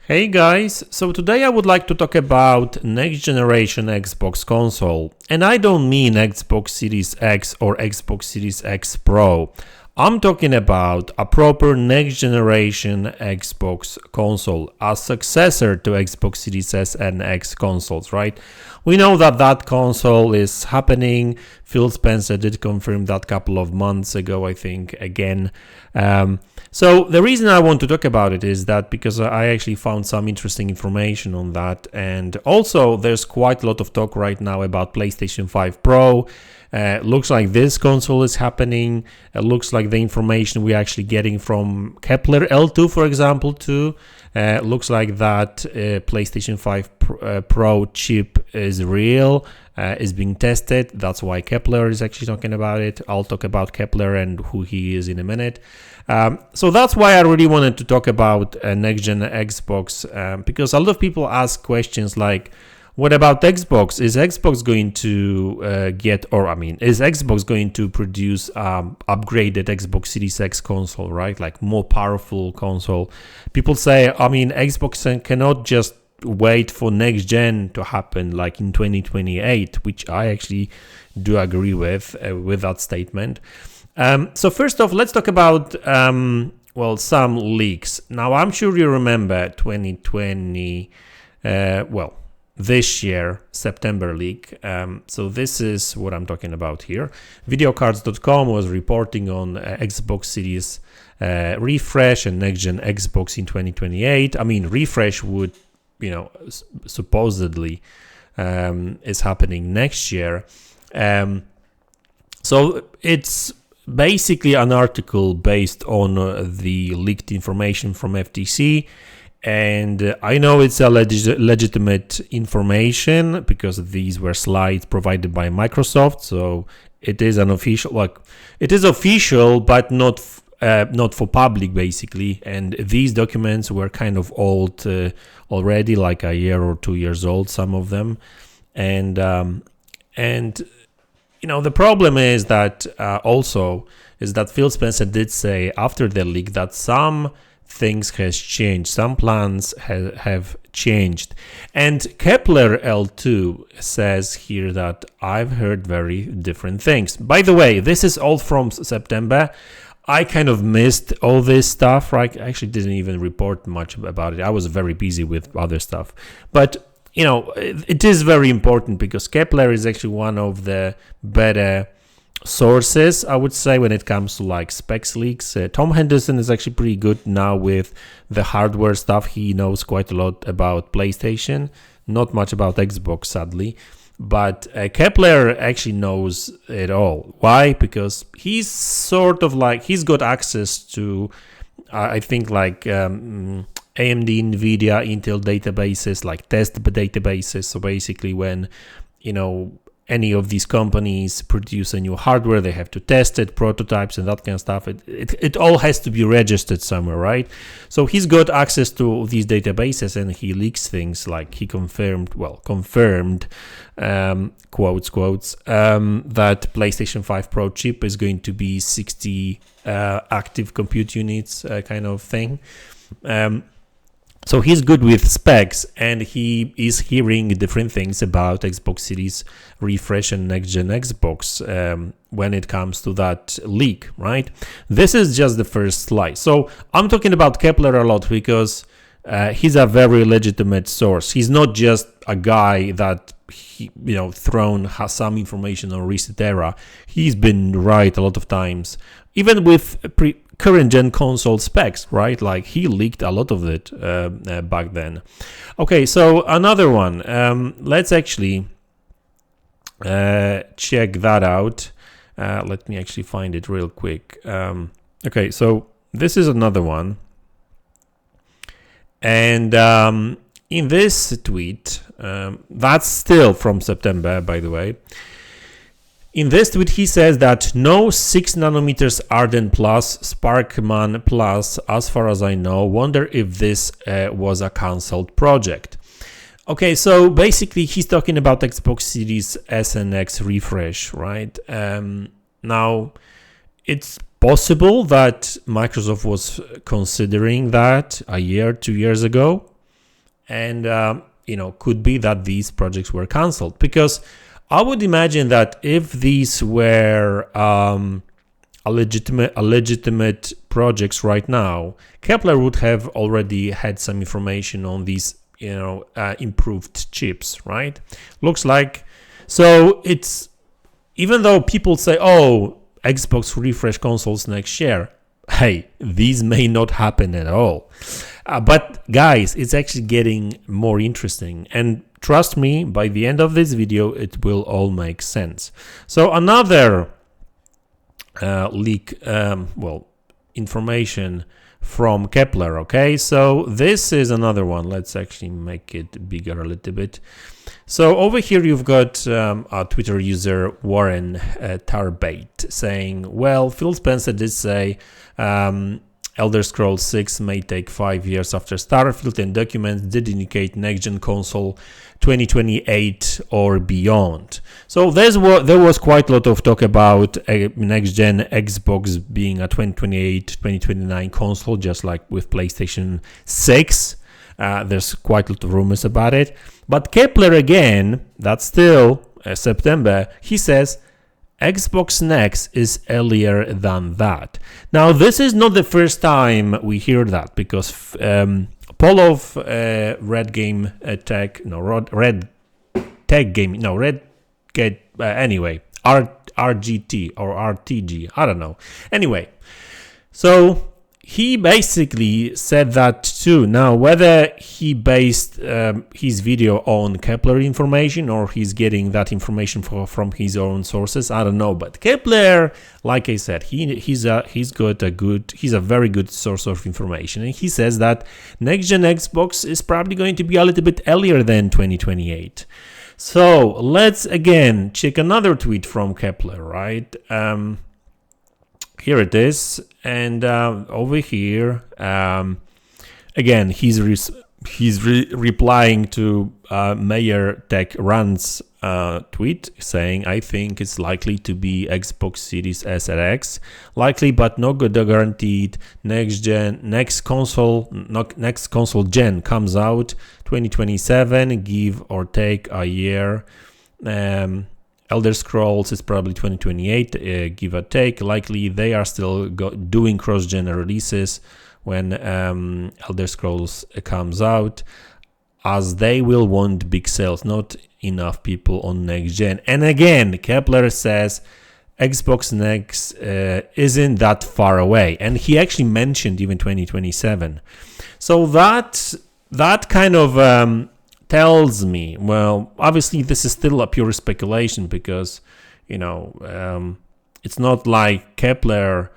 Hey guys, so today I would like to talk about next generation Xbox console. And I don't mean Xbox Series X or Xbox Series X Pro. I'm talking about a proper next generation Xbox console, a successor to Xbox Series S and X consoles, right? We know that console is happening. Phil Spencer did confirm that a couple of months ago, I think, again. So the reason I want to talk about it is that because I actually found some interesting information on that, and also there's quite a lot of talk right now about PlayStation 5 Pro. Looks like this console is happening. It looks like the information we're actually getting from Kepler L2, for example, too. Looks like that PlayStation 5 Pro chip is real, is being tested. That's why Kepler is actually talking about it. I'll talk about Kepler and who he is in a minute. So that's why I really wanted to talk about next-gen Xbox, because a lot of people ask questions like, what about Xbox? Is Xbox going to is Xbox going to produce upgraded Xbox Series X console, right? Like more powerful console. People say, Xbox cannot just wait for next gen to happen like in 2028, which I actually do agree with that statement. So first off, let's talk about some leaks. Now, I'm sure you remember 2020, this year, September leak. So this is what I'm talking about here. Videocards.com was reporting on Xbox Series refresh and next-gen Xbox in 2028. I mean, refresh would, supposedly is happening next year. So it's basically an article based on the leaked information from FTC. And I know it's a legitimate information because these were slides provided by Microsoft. So it is an official, it is official, but not for public, basically. And these documents were kind of old already, like a year or 2 years old, some of them. And the problem is that Phil Spencer did say after the leak that some things has changed, some plans have changed. And Kepler L2 says here that I've heard very different things. By the way, this is all from September. I kind of missed all this stuff, right? I actually didn't even report much about it. I was very busy with other stuff. But it is very important because Kepler is actually one of the better sources, I would say, when it comes to like specs leaks. Tom Henderson is actually pretty good now with the hardware stuff. He knows quite a lot about PlayStation, not much about Xbox, sadly. But Kepler actually knows it all. Why? Because he's sort of like, he's got access to, I think, like AMD, NVIDIA, Intel databases, like test databases. So basically when, any of these companies produce a new hardware, they have to test it, prototypes and that kind of stuff. It all has to be registered somewhere, right? So he's got access to these databases and he leaks things like he confirmed, quotes, that PlayStation 5 Pro chip is going to be 60 active compute units kind of thing. So he's good with specs and he is hearing different things about Xbox Series refresh and next-gen Xbox when it comes to that leak, right? This is just the first slide. So I'm talking about Kepler a lot because he's a very legitimate source. He's not just a guy that thrown has some information on Reset Era. He's been right a lot of times, even with current gen console specs, right? Like he leaked a lot of it back then. Okay, so another one. Let's actually check that out. Let me actually find it real quick. Okay, so this is another one. And in this tweet, that's still from September, by the way. In this tweet, he says that no 6 nanometers Ardent Plus, Sparkman Plus, as far as I know. Wonder if this was a cancelled project. Okay, so basically he's talking about Xbox Series S and X refresh, right? Now, it's possible that Microsoft was considering that a year, 2 years ago. and could be that these projects were cancelled, because I would imagine that if these were a legitimate projects right now, Kepler would have already had some information on these improved chips, right? Looks like. So it's, even though people say, oh, Xbox refresh consoles next year, hey, these may not happen at all. But guys, it's actually getting more interesting, and trust me, by the end of this video it will all make sense. So another leak, information from Kepler. Okay, so this is another one. Let's actually make it bigger a little bit. So over here you've got a Twitter user, Warren Tarbate, saying, well, Phil Spencer did say Elder Scrolls 6 may take 5 years after Starfield, and documents did indicate next-gen console 2028 or beyond. So there was quite a lot of talk about a next-gen Xbox being a 2028, 2029 console, just like with PlayStation 6. There's quite a lot of rumors about it. But Kepler again, that's still September, he says Xbox Next is earlier than that. Now, this is not the first time we hear that, because Paul of Red Tech Gaming, anyway, RGT or RTG, I don't know. Anyway, so he basically said that too. Now, whether he based his video on Kepler information or he's getting that information from his own sources, I don't know. But Kepler, like I said, he's a very good source of information, and he says that next gen Xbox is probably going to be a little bit earlier than 2028. So let's again check another tweet from Kepler, right? Here it is, and over here, again, he's replying to Mayor Tech Rand's tweet saying, I think it's likely to be Xbox Series S and X, likely but not guaranteed. Next console gen comes out 2027, give or take a year. Elder Scrolls is probably 2028, give or take. Likely they are still doing cross-gen releases when Elder Scrolls comes out, as they will want big sales, not enough people on next gen. And again, Kepler says Xbox Next isn't that far away, and he actually mentioned even 2027. So that kind of tells me, well, obviously this is still a pure speculation, because it's not like Kepler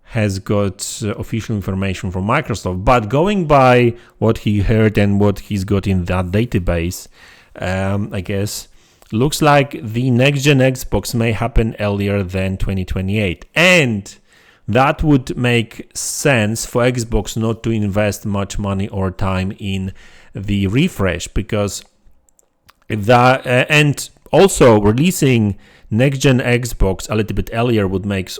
has got official information from Microsoft, but going by what he heard and what he's got in that database, I guess looks like the next gen Xbox may happen earlier than 2028, and that would make sense for Xbox not to invest much money or time in the refresh, because that and also releasing next gen Xbox a little bit earlier would make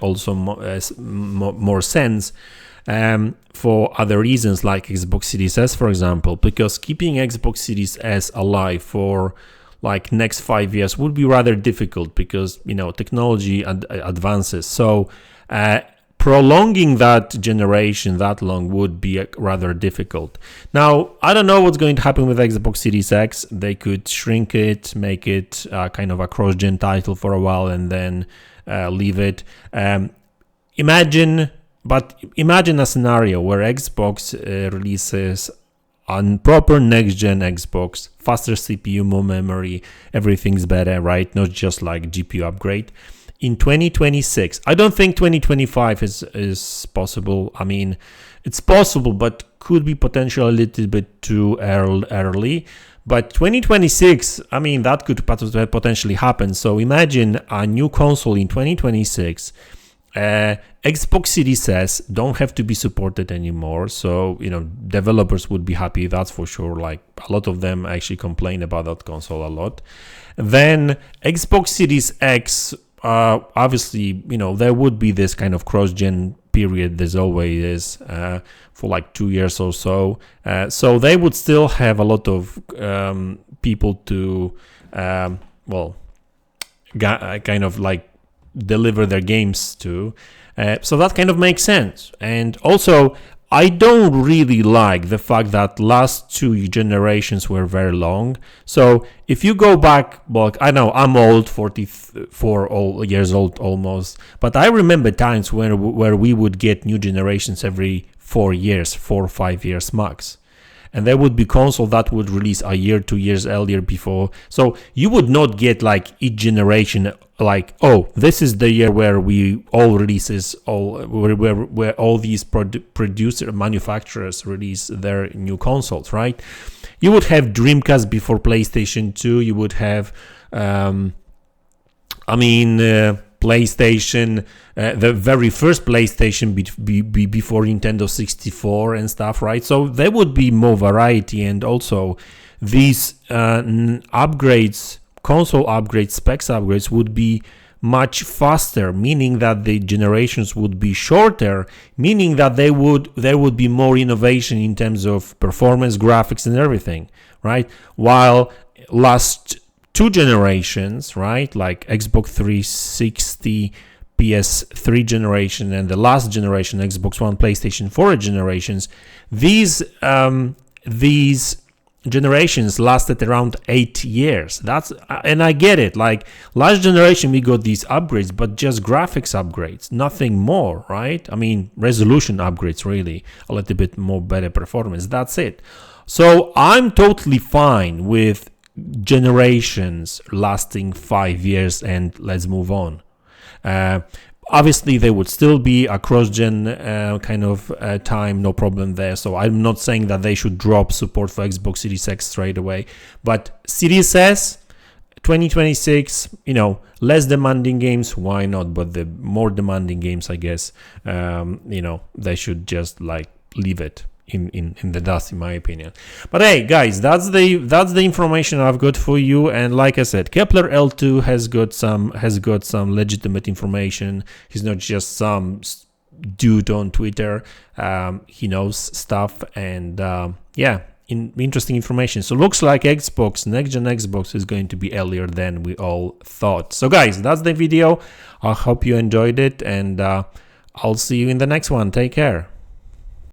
also more sense for other reasons, like Xbox Series S, for example, because keeping Xbox Series S alive for like next 5 years would be rather difficult, because technology advances. So prolonging that generation that long would be rather difficult. Now, I don't know what's going to happen with Xbox Series X. They could shrink it, make it kind of a cross-gen title for a while, and then leave it. Imagine a scenario where Xbox releases on proper next-gen Xbox, faster CPU, more memory, everything's better, right? Not just like GPU upgrade. In 2026, I don't think 2025 is possible. I mean, it's possible, but could be potentially a little bit too early. But 2026, I mean, that could potentially happen. So imagine a new console in 2026. Xbox Series S don't have to be supported anymore, so developers would be happy, that's for sure. Like, a lot of them actually complain about that console a lot. Then Xbox Series X, obviously, there would be this kind of cross-gen period. There's always is for like 2 years or so. So they would still have a lot of people to, kind of like deliver their games to. So that kind of makes sense. And also, I don't really like the fact that last 2 generations were very long. So if you go back, well, I know I'm old, 44 years old almost, but I remember times where we would get new generations every 4 years, 4 or 5 years max. And there would be console that would release a year, 2 years earlier before. So you would not get like each generation like, oh, this is the year where we all releases where all these manufacturers release their new consoles, right? You would have Dreamcast before PlayStation 2. You would have, PlayStation, the very first PlayStation before Nintendo 64 and stuff, right? So there would be more variety, and also these upgrades, console upgrades, specs upgrades would be much faster, meaning that the generations would be shorter, meaning that there would be more innovation in terms of performance, graphics, and everything, right? While last 2 generations, right, like Xbox 360, PS3 generation, and the last generation, Xbox One, PlayStation 4 generations, these generations lasted around 8 years. And I get it. Like last generation, we got these upgrades, but just graphics upgrades, nothing more, right? I mean, resolution upgrades, really, a little bit more better performance. That's it. So I'm totally fine with generations lasting 5 years, and let's move on. Obviously, there would still be a cross-gen kind of time, no problem there. So I'm not saying that they should drop support for Xbox Series X straight away. But Series S, 2026, less demanding games, why not? But the more demanding games, I guess, they should just like leave it in the dust, in my opinion. But hey, guys, that's the information I've got for you. And like I said, Kepler L2 has got some legitimate information. He's not just some dude on Twitter. He knows stuff, and interesting information. So looks like Xbox, next gen Xbox, is going to be earlier than we all thought. So guys, that's the video. I hope you enjoyed it, and I'll see you in the next one. Take care.